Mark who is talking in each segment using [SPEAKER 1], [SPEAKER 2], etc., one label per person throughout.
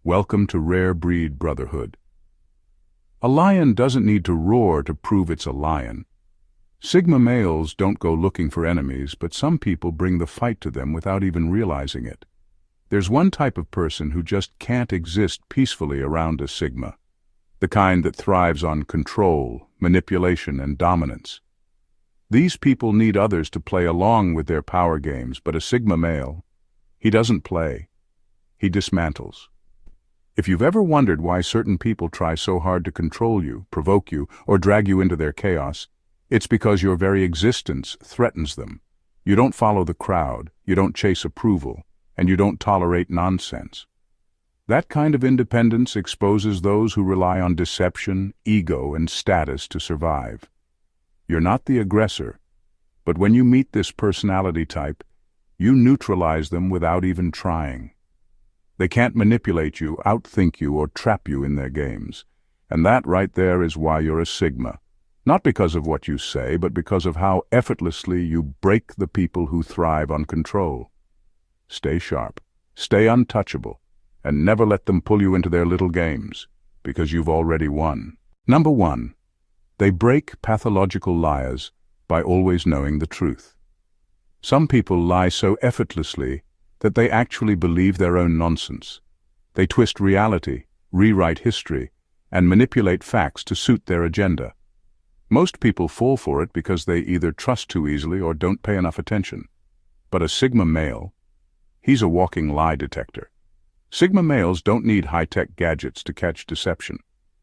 [SPEAKER 1] Welcome to Rare Breed Brotherhood. A lion doesn't need to roar to prove it's a lion. Sigma males don't go looking for enemies, but some people bring the fight to them without even realizing it. There's one type of person who just can't exist peacefully around a Sigma, the kind that thrives on control, manipulation, and dominance. These people need others to play along with their power games, but a Sigma male, he doesn't play. He dismantles. If you've ever wondered why certain people try so hard to control you, provoke you, or drag you into their chaos, it's because your very existence threatens them. You don't follow the crowd, you don't chase approval, and you don't tolerate nonsense. That kind of independence exposes those who rely on deception, ego, and status to survive. You're not the aggressor, but when you meet this personality type, you neutralize them without even trying. They can't manipulate you, outthink you, or trap you in their games. And that right there is why you're a Sigma. Not because of what you say, but because of how effortlessly you break the people who thrive on control. Stay sharp, stay untouchable, and never let them pull you into their little games, because you've already won. Number 1. They break pathological liars by always knowing the truth. Some people lie so effortlessly that they actually believe their own nonsense. They twist reality, rewrite history, and manipulate facts to suit their agenda. Most people fall for it because they either trust too easily or don't pay enough attention. But a Sigma male, he's a walking lie detector. Sigma males don't need high-tech gadgets to catch deception.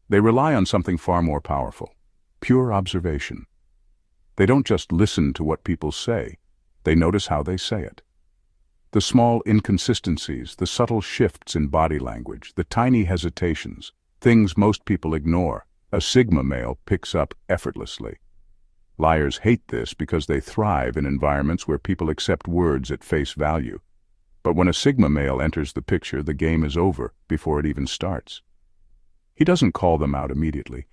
[SPEAKER 1] They rely on something far more powerful: pure observation. They don't just listen to what people say, they notice how they say it. The small inconsistencies, the subtle shifts in body language, the tiny hesitations, things most people ignore, a Sigma male picks up effortlessly. Liars hate this because they thrive in environments where people accept words at face value. But when a Sigma male enters the picture, the game is over before it even starts. He doesn't call them out immediately.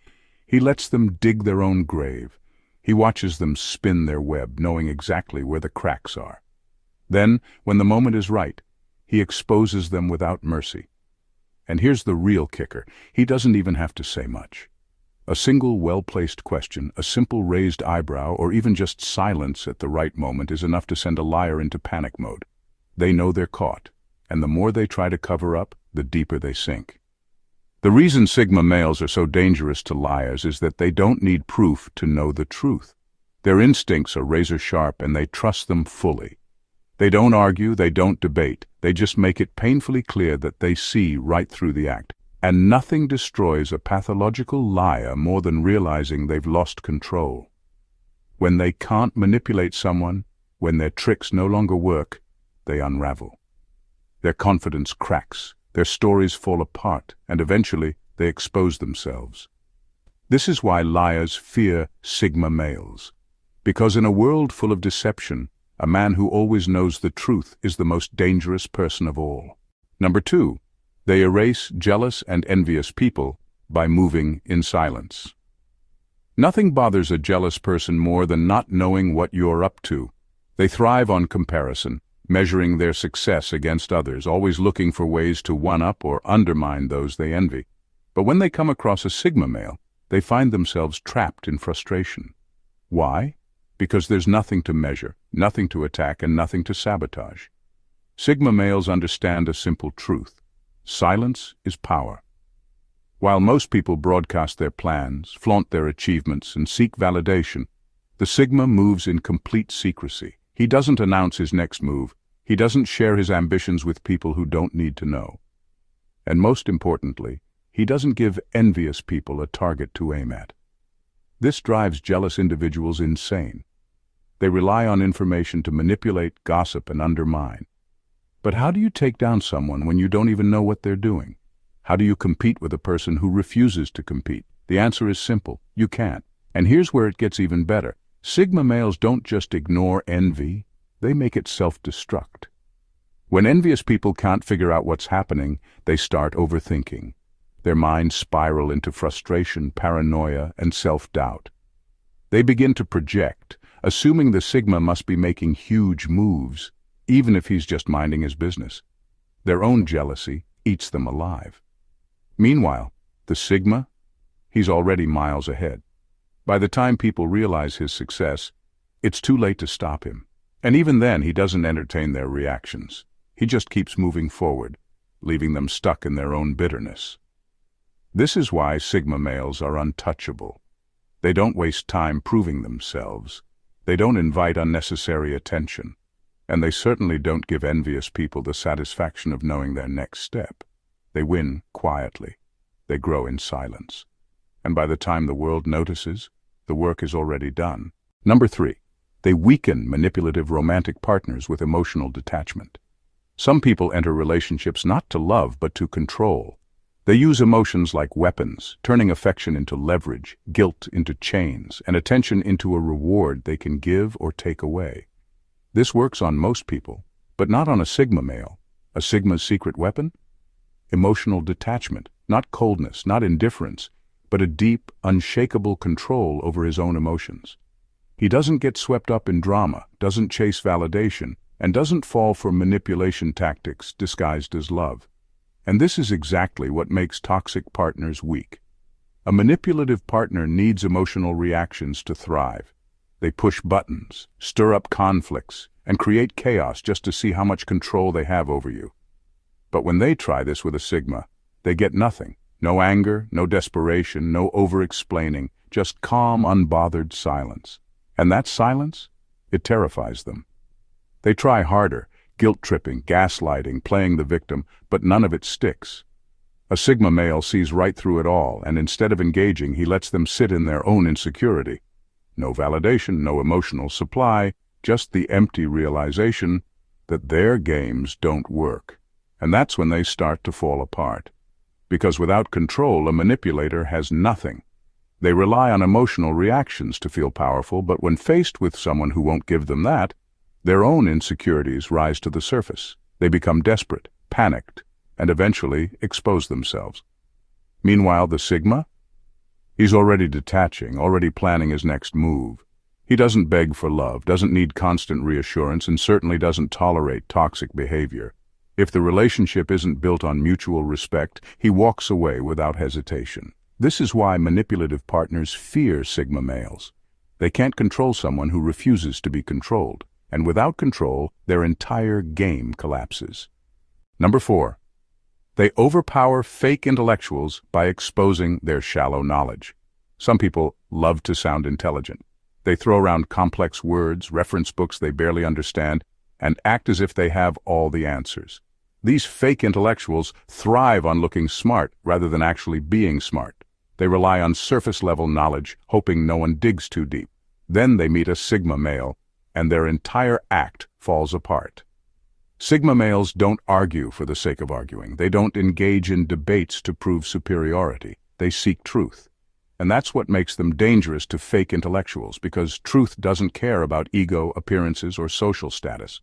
[SPEAKER 1] He lets them dig their own grave. He watches them spin their web, knowing exactly where the cracks are. Then, when the moment is right, he exposes them without mercy. And here's the real kicker: he doesn't even have to say much. A single well-placed question, a simple raised eyebrow, or even just silence at the right moment is enough to send a liar into panic mode. They know they're caught, and the more they try to cover up, the deeper they sink. The reason Sigma males are so dangerous to liars is that they don't need proof to know the truth. Their instincts are razor-sharp, and they trust them fully. They don't argue, they don't debate, they just make it painfully clear that they see right through the act. And nothing destroys a pathological liar more than realizing they've lost control. When they can't manipulate someone, when their tricks no longer work, they unravel. Their confidence cracks, their stories fall apart, and eventually they expose themselves. This is why liars fear Sigma males. Because in a world full of deception, a man who always knows the truth is the most dangerous person of all. Number 2, they erase jealous and envious people by moving in silence. Nothing bothers a jealous person more than not knowing what you're up to. They thrive on comparison, measuring their success against others, always looking for ways to one-up or undermine those they envy. But when they come across a Sigma male, they find themselves trapped in frustration. Why? Because there's nothing to measure, nothing to attack, and nothing to sabotage. Sigma males understand a simple truth: silence is power. While most people broadcast their plans, flaunt their achievements, and seek validation, the Sigma moves in complete secrecy. He doesn't announce his next move. He doesn't share his ambitions with people who don't need to know. And most importantly, he doesn't give envious people a target to aim at. This drives jealous individuals insane. They rely on information to manipulate, gossip, and undermine. But how do you take down someone when you don't even know what they're doing? How do you compete with a person who refuses to compete? The answer is simple: you can't. And here's where it gets even better. Sigma males don't just ignore envy, they make it self-destruct. When envious people can't figure out what's happening, they start overthinking. Their minds spiral into frustration, paranoia, and self-doubt. They begin to project, assuming the Sigma must be making huge moves, even if he's just minding his business. Their own jealousy, eats them alive. Meanwhile, the Sigma, he's already miles ahead. By the time people realize his success, it's too late to stop him. And even then, he doesn't entertain their reactions. He just keeps moving forward, leaving them stuck in their own bitterness. This is why Sigma males are untouchable. They don't waste time proving themselves. They don't invite unnecessary attention. And they certainly don't give envious people the satisfaction of knowing their next step. They win quietly. They grow in silence. And by the time the world notices, the work is already done. Number 3. They weaken manipulative romantic partners with emotional detachment. Some people enter relationships not to love but to control. They use emotions like weapons, turning affection into leverage, guilt into chains, and attention into a reward they can give or take away. This works on most people, but not on a Sigma male. A Sigma's secret weapon? Emotional detachment, not coldness, not indifference, but a deep, unshakable control over his own emotions. He doesn't get swept up in drama, doesn't chase validation, and doesn't fall for manipulation tactics disguised as love. And this is exactly what makes toxic partners weak. A manipulative partner needs emotional reactions to thrive. They push buttons, stir up conflicts, and create chaos just to see how much control they have over you. But when they try this with a Sigma, they get nothing. No anger, no desperation, no over-explaining, just calm, unbothered silence. And that silence, it terrifies them. They try harder, guilt-tripping, gaslighting, playing the victim, but none of it sticks. A Sigma male sees right through it all, and instead of engaging, he lets them sit in their own insecurity. No validation, no emotional supply, just the empty realization that their games don't work. And that's when they start to fall apart. Because without control, a manipulator has nothing. They rely on emotional reactions to feel powerful, but when faced with someone who won't give them that, their own insecurities rise to the surface. They become desperate, panicked, and eventually expose themselves. Meanwhile, the Sigma? He's already detaching, already planning his next move. He doesn't beg for love, doesn't need constant reassurance, and certainly doesn't tolerate toxic behavior. If the relationship isn't built on mutual respect, he walks away without hesitation. This is why manipulative partners fear Sigma males. They can't control someone who refuses to be controlled, and without control, their entire game collapses. Number 4. They overpower fake intellectuals by exposing their shallow knowledge. Some people love to sound intelligent. They throw around complex words, reference books they barely understand, and act as if they have all the answers. These fake intellectuals thrive on looking smart rather than actually being smart. They rely on surface-level knowledge, hoping no one digs too deep. Then they meet a Sigma male, and their entire act falls apart. Sigma males don't argue for the sake of arguing. They don't engage in debates to prove superiority. They seek truth. And that's what makes them dangerous to fake intellectuals, because truth doesn't care about ego, appearances, or social status.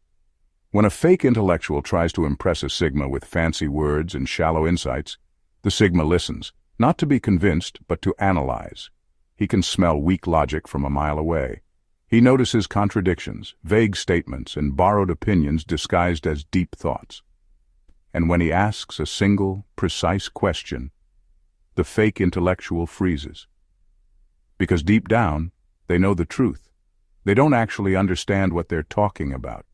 [SPEAKER 1] When a fake intellectual tries to impress a Sigma with fancy words and shallow insights, the Sigma listens, not to be convinced, but to analyze. He can smell weak logic from a mile away. He notices contradictions, vague statements, and borrowed opinions disguised as deep thoughts. And when he asks a single, precise question, the fake intellectual freezes. Because deep down, they know the truth. They don't actually understand what they're talking about.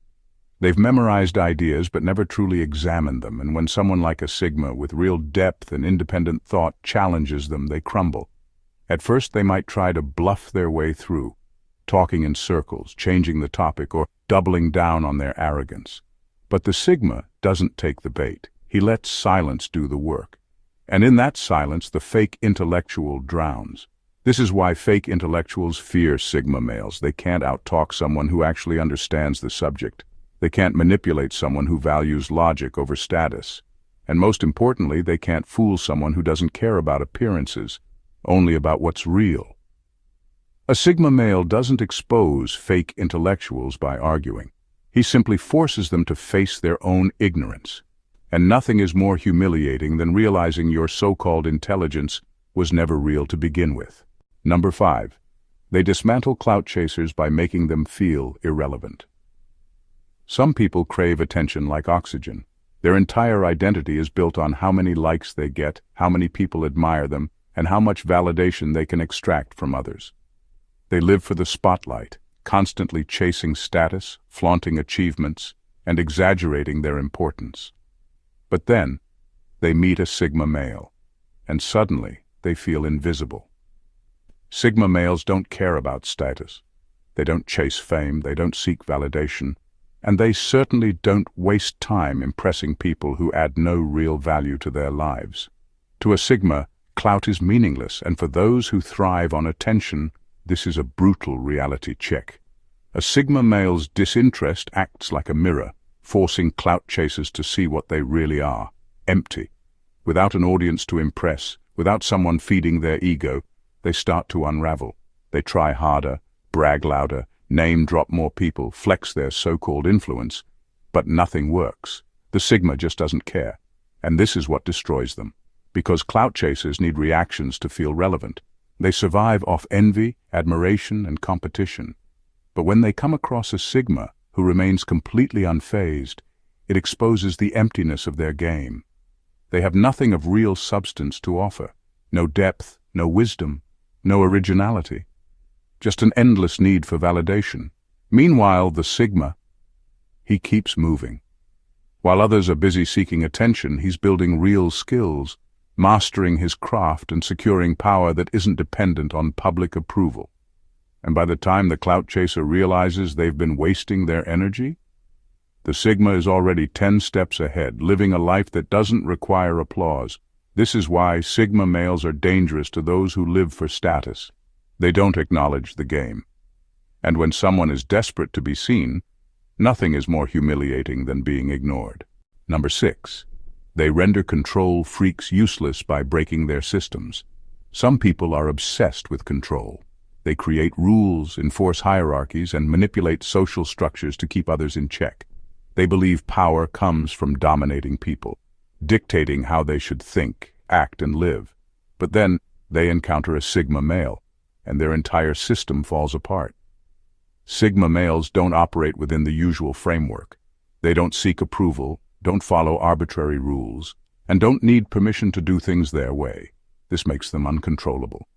[SPEAKER 1] They've memorized ideas but never truly examined them, and when someone like a Sigma with real depth and independent thought challenges them, they crumble. At first they might try to bluff their way through, talking in circles, changing the topic, or doubling down on their arrogance. But the Sigma doesn't take the bait. He lets silence do the work. And in that silence, the fake intellectual drowns. This is why fake intellectuals fear Sigma males. They can't out-talk someone who actually understands the subject. They can't manipulate someone who values logic over status. And most importantly, they can't fool someone who doesn't care about appearances, only about what's real. A Sigma male doesn't expose fake intellectuals by arguing. He simply forces them to face their own ignorance. And nothing is more humiliating than realizing your so-called intelligence was never real to begin with. Number 5. They dismantle clout chasers by making them feel irrelevant. Some people crave attention like oxygen. Their entire identity is built on how many likes they get, how many people admire them, and how much validation they can extract from others. They live for the spotlight, constantly chasing status, flaunting achievements, and exaggerating their importance. But then, they meet a Sigma male, and suddenly they feel invisible. Sigma males don't care about status. They don't chase fame, they don't seek validation, and they certainly don't waste time impressing people who add no real value to their lives. To a Sigma, clout is meaningless, and for those who thrive on attention, this is a brutal reality check. A Sigma male's disinterest acts like a mirror, forcing clout chasers to see what they really are: empty. Without an audience to impress, without someone feeding their ego, they start to unravel. They try harder, brag louder, name-drop more people, flex their so-called influence, but nothing works. The Sigma just doesn't care, and this is what destroys them. Because clout chasers need reactions to feel relevant. They survive off envy, admiration, and competition. But when they come across a Sigma who remains completely unfazed, it exposes the emptiness of their game. They have nothing of real substance to offer, no depth, no wisdom, no originality, just an endless need for validation. Meanwhile, the Sigma, he keeps moving. While others are busy seeking attention, he's building real skills, mastering his craft and securing power that isn't dependent on public approval. And by the time the clout chaser realizes they've been wasting their energy, the Sigma is already 10 steps ahead, living a life that doesn't require applause. This is why Sigma males are dangerous to those who live for status. They don't acknowledge the game. And when someone is desperate to be seen, nothing is more humiliating than being ignored. Number 6. They render control freaks useless by breaking their systems. Some people are obsessed with control. They create rules, enforce hierarchies, and manipulate social structures to keep others in check. They believe power comes from dominating people, dictating how they should think, act, and live. But then they encounter a Sigma male, and their entire system falls apart. Sigma males don't operate within the usual framework. They don't seek approval, don't follow arbitrary rules, and don't need permission to do things their way. This makes them uncontrollable.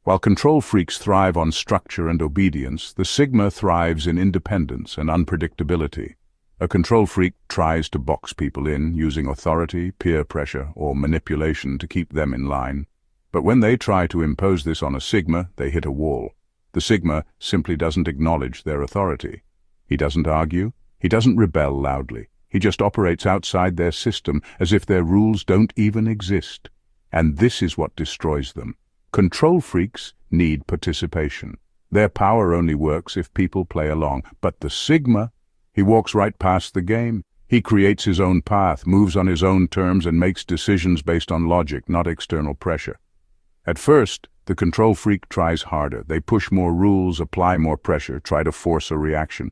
[SPEAKER 1] While control freaks thrive on structure and obedience, the Sigma thrives in independence and unpredictability. A control freak tries to box people in, using authority, peer pressure, or manipulation to keep them in line. But when they try to impose this on a Sigma, they hit a wall. The Sigma simply doesn't acknowledge their authority. He doesn't argue. He doesn't rebel loudly. He just operates outside their system as if their rules don't even exist. And this is what destroys them. Control freaks need participation. Their power only works if people play along. But the Sigma, he walks right past the game. He creates his own path, moves on his own terms, and makes decisions based on logic, not external pressure. At first, the control freak tries harder. They push more rules, apply more pressure, try to force a reaction.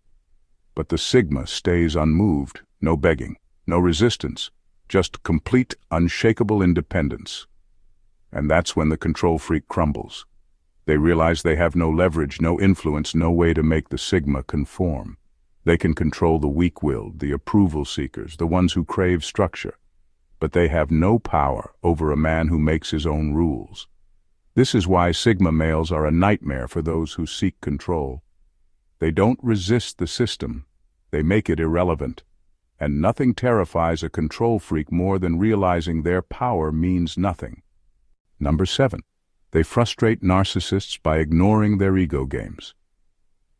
[SPEAKER 1] But the Sigma stays unmoved. No begging, no resistance, just complete, unshakable independence. And that's when the control freak crumbles. They realize they have no leverage, no influence, no way to make the Sigma conform. They can control the weak-willed, the approval seekers, the ones who crave structure. But they have no power over a man who makes his own rules. This is why Sigma males are a nightmare for those who seek control. They don't resist the system. They make it irrelevant. And nothing terrifies a control freak more than realizing their power means nothing. Number 7. They frustrate narcissists by ignoring their ego games.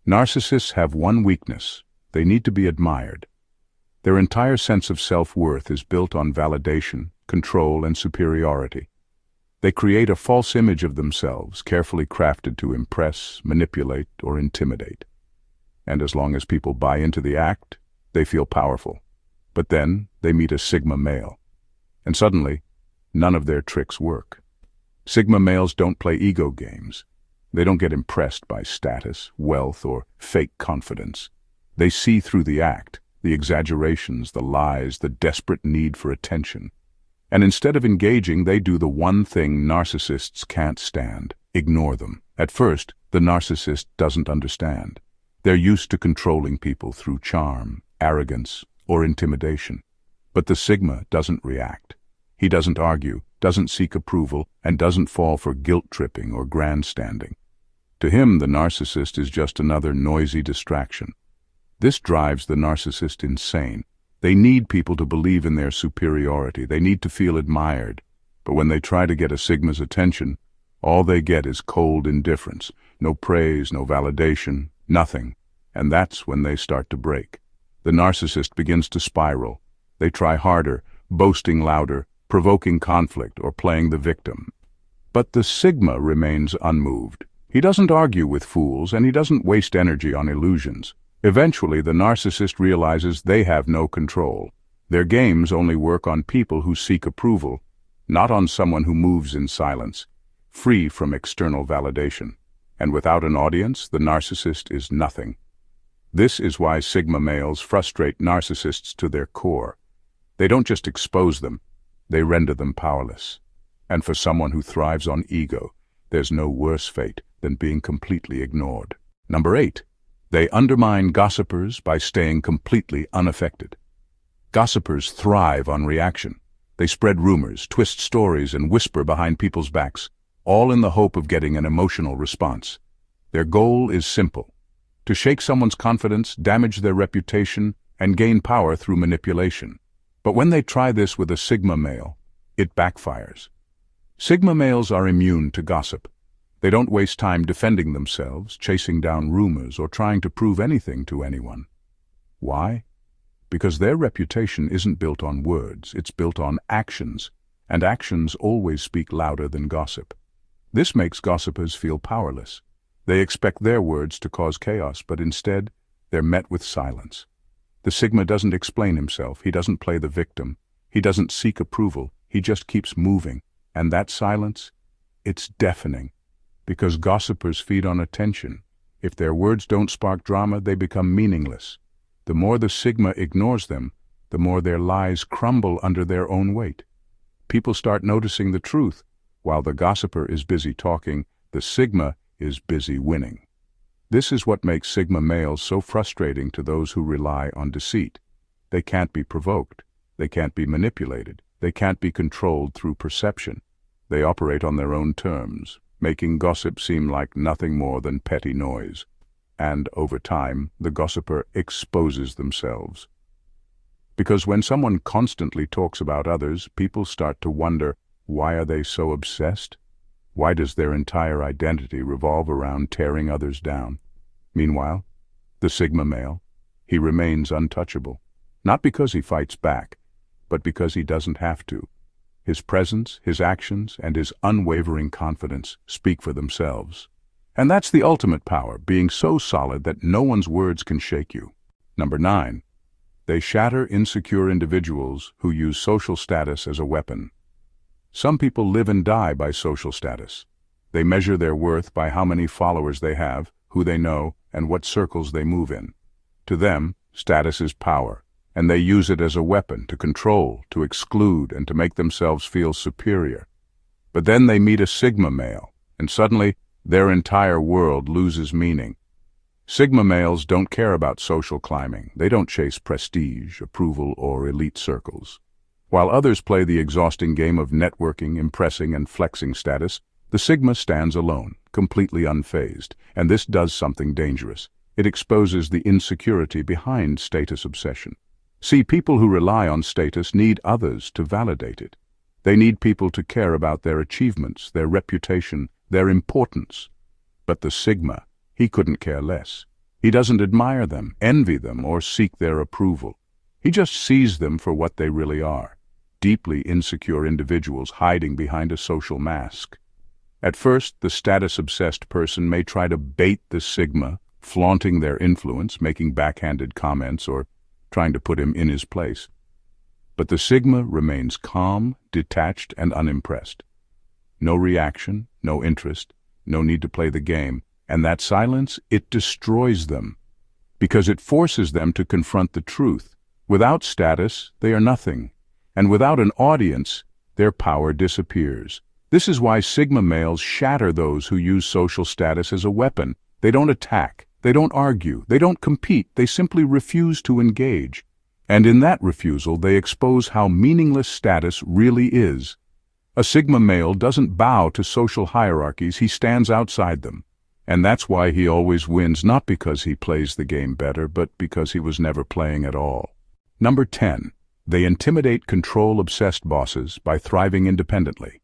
[SPEAKER 1] Narcissists have one weakness: they need to be admired. Their entire sense of self-worth is built on validation, control, and superiority. They create a false image of themselves, carefully crafted to impress, manipulate, or intimidate. And as long as people buy into the act, they feel powerful. But then they meet a Sigma male, and suddenly, none of their tricks work. Sigma males don't play ego games. They don't get impressed by status, wealth, or fake confidence. They see through the act, the exaggerations, the lies, the desperate need for attention. And instead of engaging, they do the one thing narcissists can't stand: ignore them. At first, the narcissist doesn't understand. They're used to controlling people through charm, arrogance, or intimidation. But the Sigma doesn't react. He doesn't argue, doesn't seek approval, and doesn't fall for guilt-tripping or grandstanding. To him, the narcissist is just another noisy distraction. This drives the narcissist insane. They need people to believe in their superiority. They need to feel admired. But when they try to get a Sigma's attention, all they get is cold indifference. No praise, no validation, nothing. And that's when they start to break. The narcissist begins to spiral. They try harder, boasting louder, provoking conflict, or playing the victim. But the Sigma remains unmoved. He doesn't argue with fools, and he doesn't waste energy on illusions. Eventually, the narcissist realizes they have no control. Their games only work on people who seek approval, not on someone who moves in silence, free from external validation. And without an audience, the narcissist is nothing. This is why Sigma males frustrate narcissists to their core. They don't just expose them, they render them powerless. And for someone who thrives on ego, there's no worse fate than being completely ignored. Number 8. They undermine gossipers by staying completely unaffected. Gossipers thrive on reaction. They spread rumors, twist stories, and whisper behind people's backs, all in the hope of getting an emotional response. Their goal is simple: to shake someone's confidence, damage their reputation, and gain power through manipulation. But when they try this with a Sigma male, it backfires. Sigma males are immune to gossip. They don't waste time defending themselves, chasing down rumors, or trying to prove anything to anyone. Why? Because their reputation isn't built on words, it's built on actions, and actions always speak louder than gossip. This makes gossipers feel powerless. They expect their words to cause chaos, but instead, they're met with silence. The Sigma doesn't explain himself, he doesn't play the victim, he doesn't seek approval, he just keeps moving. And that silence, it's deafening. Because gossipers feed on attention. If their words don't spark drama, they become meaningless. The more the Sigma ignores them, the more their lies crumble under their own weight. People start noticing the truth. While the gossiper is busy talking, the Sigma is busy winning. This is what makes Sigma males so frustrating to those who rely on deceit. They can't be provoked. They can't be manipulated. They can't be controlled through perception. They operate on their own terms, making gossip seem like nothing more than petty noise. And over time, the gossiper exposes themselves. Because when someone constantly talks about others, people start to wonder, why are they so obsessed? Why does their entire identity revolve around tearing others down? Meanwhile, the Sigma male, he remains untouchable. Not because he fights back, but because he doesn't have to. His presence, his actions, and his unwavering confidence speak for themselves. And that's the ultimate power, being so solid that no one's words can shake you. Number 9. They shatter insecure individuals who use social status as a weapon. Some people live and die by social status. They measure their worth by how many followers they have, who they know, and what circles they move in. To them, status is power, and they use it as a weapon to control, to exclude, and to make themselves feel superior. But then they meet a Sigma male, and suddenly their entire world loses meaning. Sigma males don't care about social climbing. They don't chase prestige, approval, or elite circles. While others play the exhausting game of networking, impressing, and flexing status, the Sigma stands alone, completely unfazed, and this does something dangerous. It exposes the insecurity behind status obsession. See, people who rely on status need others to validate it. They need people to care about their achievements, their reputation, their importance. But the Sigma, he couldn't care less. He doesn't admire them, envy them, or seek their approval. He just sees them for what they really are, deeply insecure individuals hiding behind a social mask. At first, the status-obsessed person may try to bait the Sigma, flaunting their influence, making backhanded comments, or trying to put him in his place. But the Sigma remains calm, detached, and unimpressed. No reaction, no interest, no need to play the game, and that silence, it destroys them, because it forces them to confront the truth. Without status, they are nothing, and without an audience, their power disappears. This is why Sigma males shatter those who use social status as a weapon. They don't attack, they don't argue, they don't compete, they simply refuse to engage. And in that refusal, they expose how meaningless status really is. A Sigma male doesn't bow to social hierarchies, he stands outside them. And that's why he always wins, not because he plays the game better, but because he was never playing at all. Number 10. They intimidate control-obsessed bosses by thriving independently.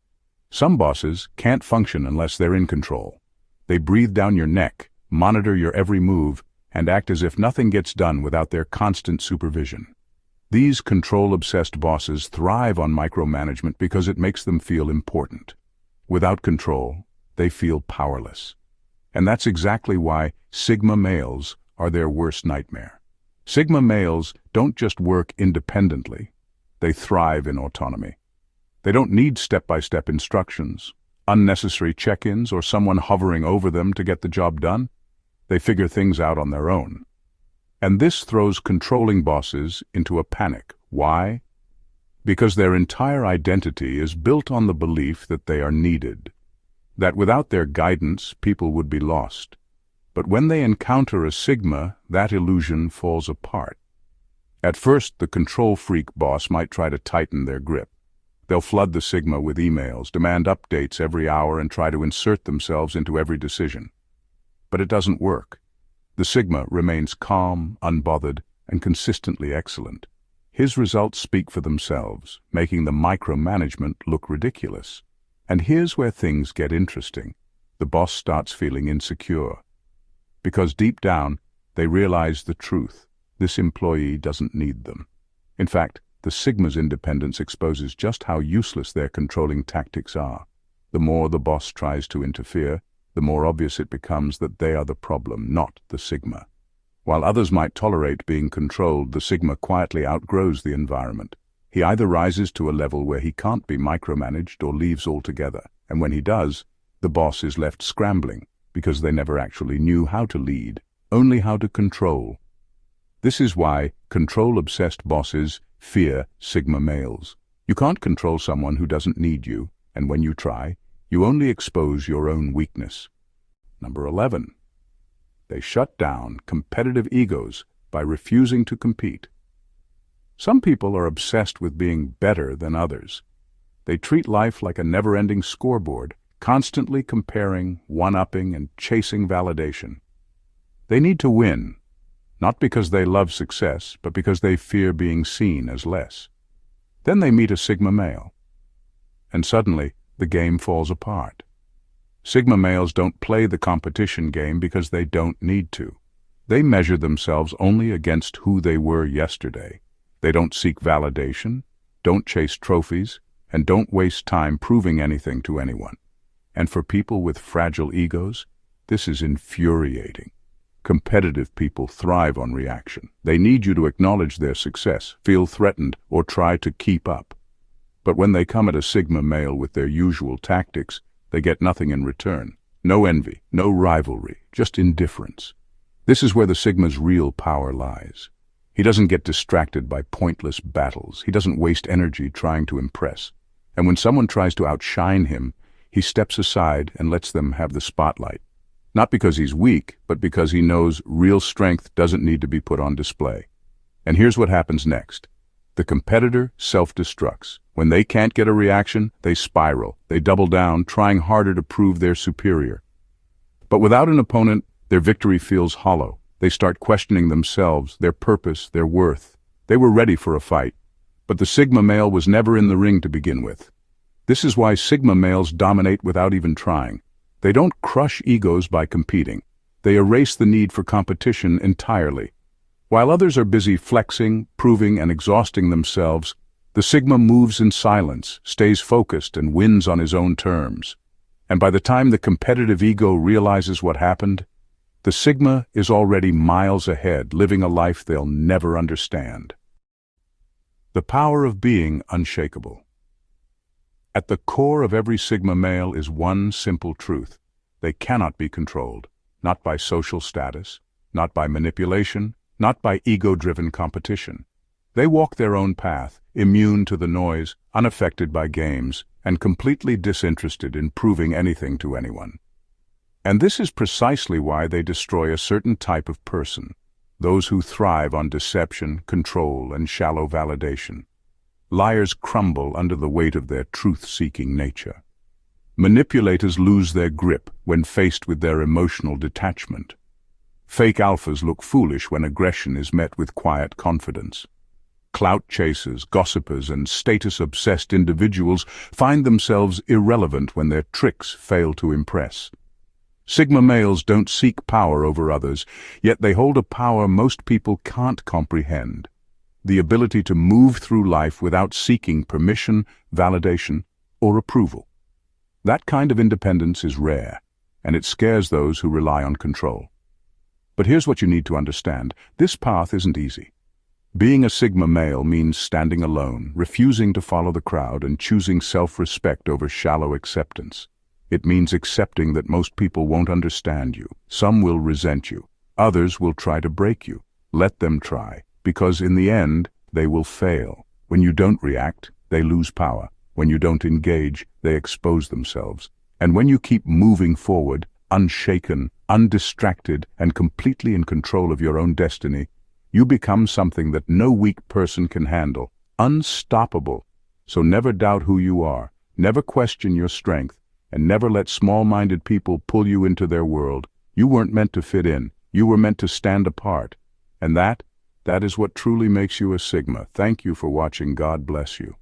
[SPEAKER 1] Some bosses can't function unless they're in control. They breathe down your neck, monitor your every move, and act as if nothing gets done without their constant supervision. These control-obsessed bosses thrive on micromanagement because it makes them feel important. Without control, they feel powerless. And that's exactly why Sigma males are their worst nightmare. Sigma males don't just work independently, they thrive in autonomy. They don't need step-by-step instructions, unnecessary check-ins, or someone hovering over them to get the job done. They figure things out on their own. And this throws controlling bosses into a panic. Why? Because their entire identity is built on the belief that they are needed, that without their guidance, people would be lost. But when they encounter a Sigma, that illusion falls apart. At first, the control freak boss might try to tighten their grip. They'll flood the Sigma with emails, demand updates every hour, and try to insert themselves into every decision. But it doesn't work. The Sigma remains calm, unbothered, and consistently excellent. His results speak for themselves, making the micromanagement look ridiculous. And here's where things get interesting. The boss starts feeling insecure. Because deep down, they realize the truth. This employee doesn't need them. In fact, the Sigma's independence exposes just how useless their controlling tactics are. The more the boss tries to interfere, the more obvious it becomes that they are the problem, not the Sigma. While others might tolerate being controlled, the Sigma quietly outgrows the environment. He either rises to a level where he can't be micromanaged or leaves altogether, and when he does, the boss is left scrambling, because they never actually knew how to lead, only how to control. This is why control-obsessed bosses fear Sigma males. You can't control someone who doesn't need you, and when you try, you only expose your own weakness. Number 11. They shut down competitive egos by refusing to compete. Some people are obsessed with being better than others. They treat life like a never-ending scoreboard, constantly comparing, one-upping, and chasing validation. They need to win, not because they love success, but because they fear being seen as less. Then they meet a Sigma male, and suddenly the game falls apart. Sigma males don't play the competition game because they don't need to. They measure themselves only against who they were yesterday. They don't seek validation, don't chase trophies, and don't waste time proving anything to anyone. And for people with fragile egos, this is infuriating. Competitive people thrive on reaction. They need you to acknowledge their success, feel threatened, or try to keep up. But when they come at a Sigma male with their usual tactics, they get nothing in return. No envy, no rivalry, just indifference. This is where the Sigma's real power lies. He doesn't get distracted by pointless battles. He doesn't waste energy trying to impress. And when someone tries to outshine him, he steps aside and lets them have the spotlight. Not because he's weak, but because he knows real strength doesn't need to be put on display. And here's what happens next. The competitor self-destructs. When they can't get a reaction, they spiral. They double down, trying harder to prove they're superior. But without an opponent, their victory feels hollow. They start questioning themselves, their purpose, their worth. They were ready for a fight, but the Sigma male was never in the ring to begin with. This is why Sigma males dominate without even trying. They don't crush egos by competing. They erase the need for competition entirely. While others are busy flexing, proving, and exhausting themselves, the Sigma moves in silence, stays focused, and wins on his own terms. And by the time the competitive ego realizes what happened, the Sigma is already miles ahead, living a life they'll never understand. The power of being unshakable. At the core of every Sigma male is one simple truth. They cannot be controlled, not by social status, not by manipulation, not by ego-driven competition. They walk their own path, immune to the noise, unaffected by games, and completely disinterested in proving anything to anyone. And this is precisely why they destroy a certain type of person. those who thrive on deception, control, and shallow validation. Liars crumble under the weight of their truth-seeking nature. Manipulators lose their grip when faced with their emotional detachment. Fake alphas look foolish when aggression is met with quiet confidence. Clout chasers, gossipers, and status-obsessed individuals find themselves irrelevant when their tricks fail to impress. Sigma males don't seek power over others, yet they hold a power most people can't comprehend. The ability to move through life without seeking permission, validation, or approval. That kind of independence is rare, and it scares those who rely on control. But here's what you need to understand. This path isn't easy. Being a Sigma male means standing alone, refusing to follow the crowd, and choosing self-respect over shallow acceptance. It means accepting that most people won't understand you. Some will resent you. Others will try to break you. Let them try, because in the end, they will fail. When you don't react, they lose power. When you don't engage, they expose themselves. And when you keep moving forward, unshaken, undistracted, and completely in control of your own destiny, you become something that no weak person can handle. Unstoppable. So never doubt who you are. Never question your strength. And never let small-minded people pull you into their world. You weren't meant to fit in. You were meant to stand apart. And that is what truly makes you a Sigma. Thank you for watching. God bless you.